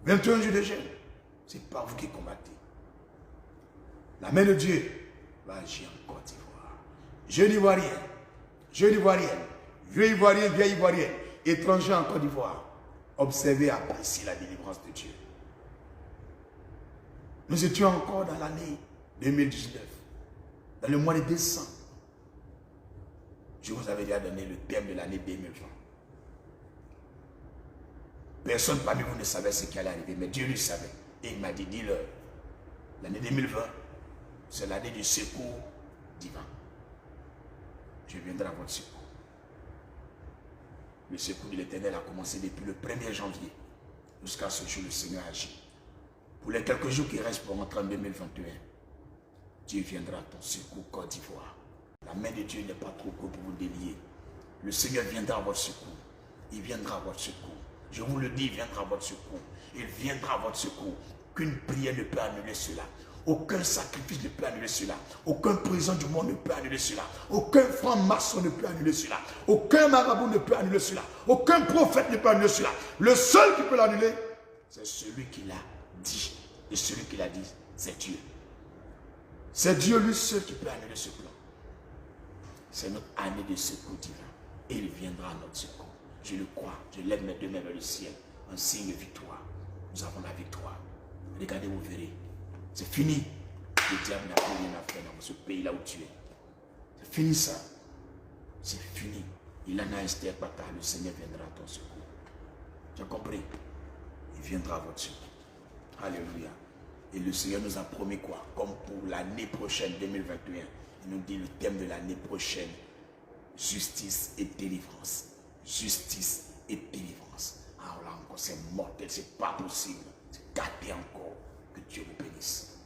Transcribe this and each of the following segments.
21 jours de jeûne. Ce n'est pas vous qui combattez. La main de Dieu va agir en Côte d'Ivoire. Jeune Ivoirien, jeune Ivoirienne, vieux Ivoirien, vieille Ivoirienne, étranger en Côte d'Ivoire, observez et appréciez la délivrance de Dieu. Nous étions encore dans l'année 2019, dans le mois de décembre. Je vous avais déjà donné le thème de l'année 2020. Personne parmi vous ne savait ce qui allait arriver, mais Dieu le savait. Et il m'a dit, dis-leur, l'année 2020, c'est l'année du secours divin. Je viendrai à votre secours. Le secours de l'Éternel a commencé depuis le 1er janvier. Jusqu'à ce jour, le Seigneur agit. Pour les quelques jours qui restent pour entrer en 2021, Dieu viendra à ton secours, Côte d'Ivoire. La main de Dieu n'est pas trop courte pour vous délier. Le Seigneur viendra à votre secours. Il viendra à votre secours. Je vous le dis, il viendra à votre secours. Il viendra à votre secours. Qu'une prière ne peut annuler cela. Aucun sacrifice ne peut annuler cela. Aucun président du monde ne peut annuler cela. Aucun franc-maçon ne peut annuler cela. Aucun marabout ne peut annuler cela. Aucun prophète ne peut annuler cela. Le seul qui peut l'annuler, c'est celui qui l'a dit. Et celui qui l'a dit, c'est Dieu. C'est Dieu lui seul qui peut annuler ce plan. C'est notre année de secours divin. Et il viendra à notre secours. Je le crois. Je lève mes deux mains vers le ciel. Un signe de victoire. Nous avons la victoire. Regardez, vous verrez. C'est fini. Le diable n'a plus rien à faire dans ce pays-là où tu es. C'est fini ça. C'est fini. Il en a Esther Pata. Le Seigneur viendra à ton secours. Tu as compris? Il viendra à votre secours. Alléluia. Et le Seigneur nous a promis quoi? Comme pour l'année prochaine, 2021. Il nous dit le thème de l'année prochaine. Justice et délivrance. Justice et délivrance. Alors là encore, c'est mortel. C'est pas possible. C'est gâté encore. Que Dieu vous bénisse.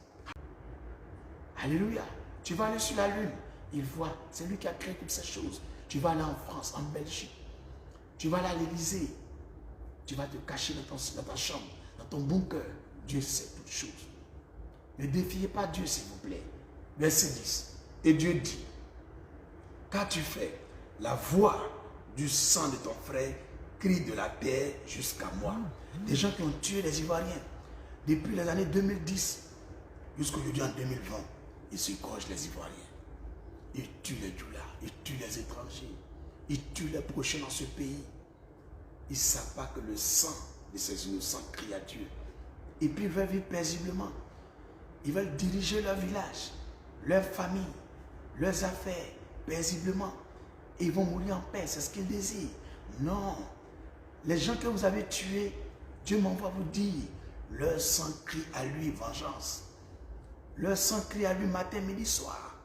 Alléluia. Tu vas aller sur la lune. Il voit. C'est lui qui a créé toutes ces choses. Tu vas aller en France, en Belgique. Tu vas aller à l'Élysée. Tu vas te cacher dans ta chambre, dans ton bunker. Dieu sait toutes choses. Ne défiez pas Dieu, s'il vous plaît. Verset 10. Et Dieu dit, qu'as-tu fait? La voix du sang de ton frère crie de la terre jusqu'à moi. Des gens qui ont tué les Ivoiriens. Depuis les années 2010 jusqu'aujourd'hui en 2020, ils se gorgent les Ivoiriens. Ils tuent les doulas, ils tuent les étrangers, ils tuent les prochains dans ce pays. Ils ne savent pas que le sang de ces innocents crie à Dieu. Et puis ils veulent vivre paisiblement. Ils veulent diriger leur village, leur famille, leurs affaires paisiblement. Et ils vont mourir en paix, c'est ce qu'ils désirent. Non. Les gens que vous avez tués, Dieu m'envoie vous dire, leur sang crie à lui vengeance. Leur sang crie à lui matin, midi, soir.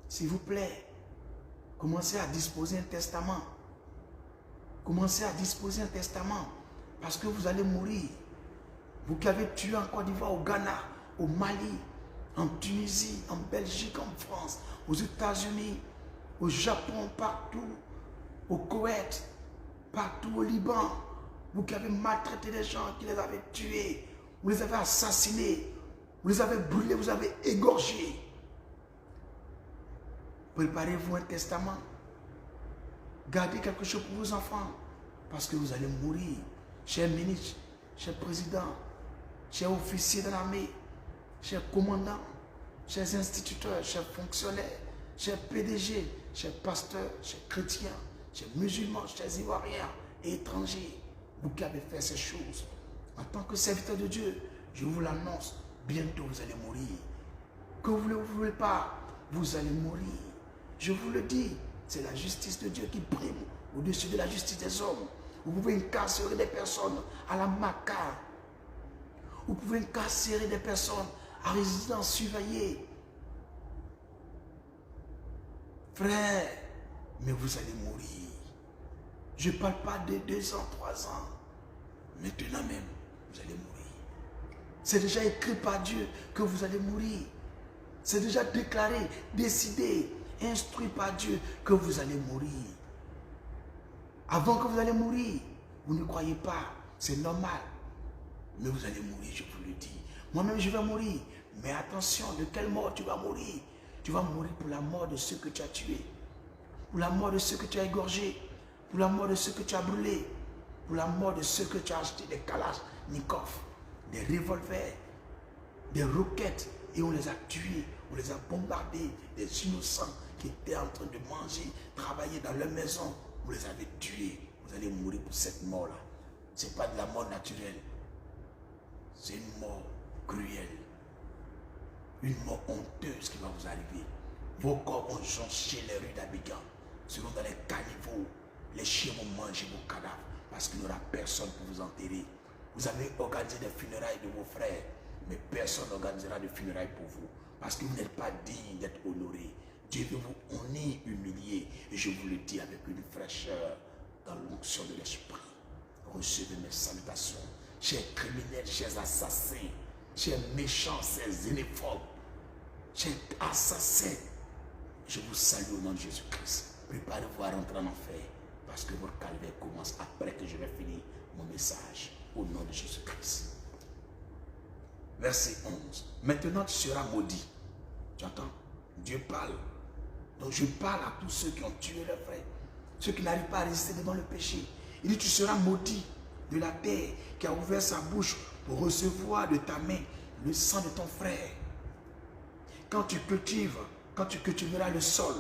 S'il vous plaît, commencez à disposer un testament. Commencez à disposer un testament. Parce que vous allez mourir. Vous qui avez tué en Côte d'Ivoire, au Ghana, au Mali, en Tunisie, en Belgique, en France, aux États-Unis, au Japon, partout, au Koweït, partout au Liban. Vous qui avez maltraité les gens, qui les avez tués, vous les avez assassinés, vous les avez brûlés, vous avez égorgés. Préparez-vous un testament. Gardez quelque chose pour vos enfants, parce que vous allez mourir. Chers ministres, chers présidents, chers officiers de l'armée, chers commandants, chers instituteurs, chers fonctionnaires, chers PDG, chers pasteurs, chers chrétiens, chers musulmans, chers Ivoiriens et étrangers, vous qui avez fait ces choses, en tant que serviteur de Dieu, je vous l'annonce, bientôt vous allez mourir. Que vous ne le voulez pas, vous allez mourir. Je vous le dis, c'est la justice de Dieu qui prime au-dessus de la justice des hommes. Vous pouvez incarcérer des personnes à la Maca. Vous pouvez incarcérer des personnes à résidence surveillée. Frère, mais vous allez mourir. Je ne parle pas de 2 ans, 3 ans. Maintenant même, vous allez mourir. C'est déjà écrit par Dieu que vous allez mourir. C'est déjà déclaré, décidé, instruit par Dieu que vous allez mourir. Avant que vous allez mourir, vous ne croyez pas, c'est normal. Mais vous allez mourir, je vous le dis. Moi-même, je vais mourir. Mais attention, de quelle mort tu vas mourir? Tu vas mourir pour la mort de ceux que tu as tués. Pour la mort de ceux que tu as égorgés. Pour la mort de ceux que tu as brûlés. Pour la mort de ceux que tu as achetés des Kalachnikov. des revolvers, des roquettes, et on les a tués, on les a bombardés, des innocents qui étaient en train de manger, travailler dans leur maison, vous les avez tués. Vous allez mourir pour cette mort-là. Ce n'est pas de la mort naturelle, c'est une mort cruelle, une mort honteuse qui va vous arriver. Vos corps vont joncher les rues d'Abidjan, seront dans les caniveaux, les chiens vont manger vos cadavres, parce qu'il n'y aura personne pour vous enterrer. Vous avez organisé des funérailles de vos frères, mais personne n'organisera de funérailles pour vous, parce que vous n'êtes pas digne d'être honoré. Dieu veut vous honner, humilier, et je vous le dis avec une fraîcheur dans l'onction de l'esprit. Recevez mes salutations, chers criminels, chers assassins, chers méchants, chers xénophobes, chers assassins. Je vous salue au nom de Jésus-Christ. Préparez-vous à rentrer en enfer, parce que votre calvaire commence après que je vais finir mon message, au nom de Jésus-Christ. Verset 11. Maintenant tu seras maudit. Tu entends? Dieu parle. Donc je parle à tous ceux qui ont tué leurs frères, ceux qui n'arrivent pas à résister devant le péché. Il dit, tu seras maudit de la terre qui a ouvert sa bouche pour recevoir de ta main le sang de ton frère. Quand tu cultiveras le sol,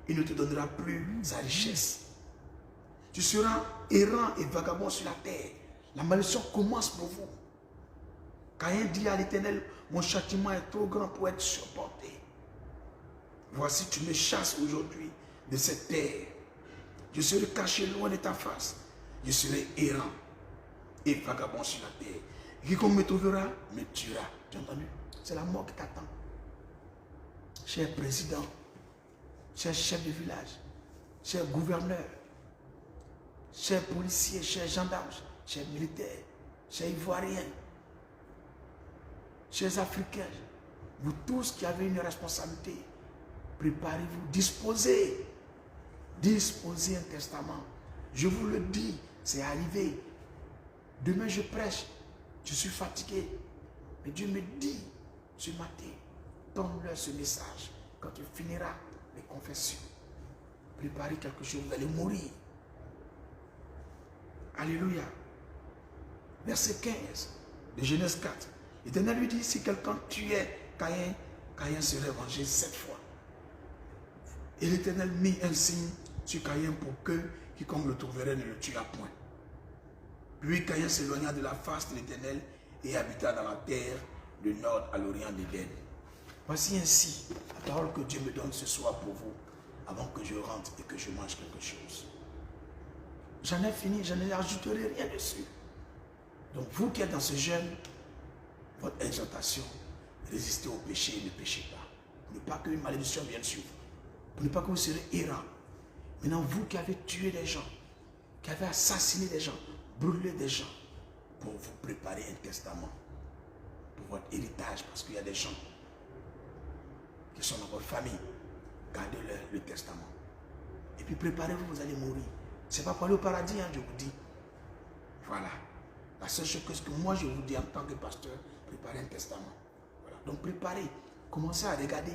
il ne te donnera plus sa richesse. Tu seras errant et vagabond sur la terre. La malédiction commence pour vous. Caïn dit à l'Éternel, mon châtiment est trop grand pour être supporté. Voici, tu me chasses aujourd'hui de cette terre. Je serai caché loin de ta face. Je serai errant et vagabond sur la terre. Quiconque me trouvera, me tuera. Tu as entendu? C'est la mort qui t'attend. Cher président, cher chef de village, cher gouverneur, chers policiers, chers gendarmes, chers militaires, chers ivoiriens, chers africains, vous tous qui avez une responsabilité, préparez-vous, disposez un testament. Je vous le dis, c'est arrivé. Demain je prêche, je suis fatigué, mais Dieu me dit ce matin, donne-leur ce message. Quand tu finiras les confessions, préparez quelque chose, vous allez mourir. Alléluia. Verset 15 de Genèse 4. L'Éternel lui dit, si quelqu'un tuait Caïn, Caïn serait vengé 7 fois. Et l'Éternel mit un signe sur Caïn pour que quiconque le trouverait ne le tuera point. Puis Caïn s'éloigna de la face de l'Éternel et habita dans la terre du nord à l'orient d'Éden. Voici ainsi la parole que Dieu me donne ce soir pour vous, avant que je rentre et que je mange quelque chose. J'en ai fini, je n'ai ajouterai rien dessus. Donc vous qui êtes dans ce jeûne, votre exhortation, résistez au péché et ne péchez pas. Pour ne pas qu'une malédiction vienne sur vous. Pour ne pas que vous serez errant. Maintenant, vous qui avez tué des gens, qui avez assassiné des gens, brûlé des gens, pour vous préparer un testament, pour votre héritage, parce qu'il y a des gens qui sont dans votre famille, gardez-leur le testament. Et puis préparez-vous, vous allez mourir. Ce n'est pas pour aller au paradis, hein, je vous dis. Voilà. La seule chose que moi je vous dis en tant que pasteur, préparez un testament. Voilà. Donc préparez, commencez à regarder.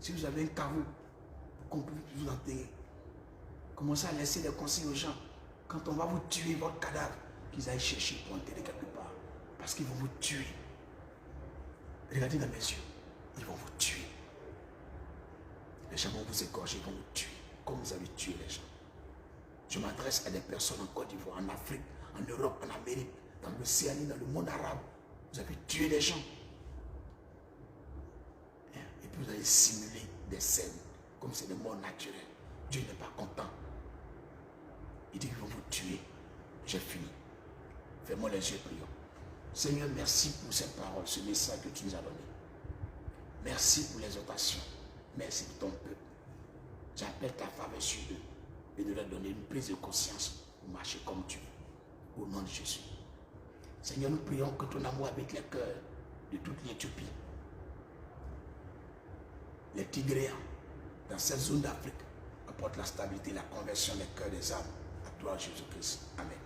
Si vous avez un caveau, qu'on peut vous enterrer. Commencez à laisser des conseils aux gens. Quand on va vous tuer, votre cadavre, qu'ils aillent chercher pour enterrer quelque part. Parce qu'ils vont vous tuer. Regardez dans mes yeux. Ils vont vous tuer. Les gens vont vous égorger, ils vont vous tuer. Comme vous avez tué les gens. Je m'adresse à des personnes en Côte d'Ivoire, en Afrique, en Europe, en Amérique, dans l'Océanie, dans le monde arabe. Vous avez tué des gens. Et puis vous allez simuler des scènes, comme c'est des morts naturelles. Dieu n'est pas content. Il dit qu'ils vont vous tuer. J'ai fini. Fermons les yeux, prions. Seigneur, merci pour cette parole, ce message que tu nous as donné. Merci pour l'exhortation. Merci pour ton peuple. J'appelle ta faveur sur eux et de leur donner une prise de conscience pour marcher comme tu veux. Au nom de Jésus. Seigneur, nous prions que ton amour avec les cœurs de toute l'Éthiopie, les Tigréens, dans cette zone d'Afrique, apporte la stabilité, la conversion des cœurs des âmes. À toi, Jésus-Christ. Amen.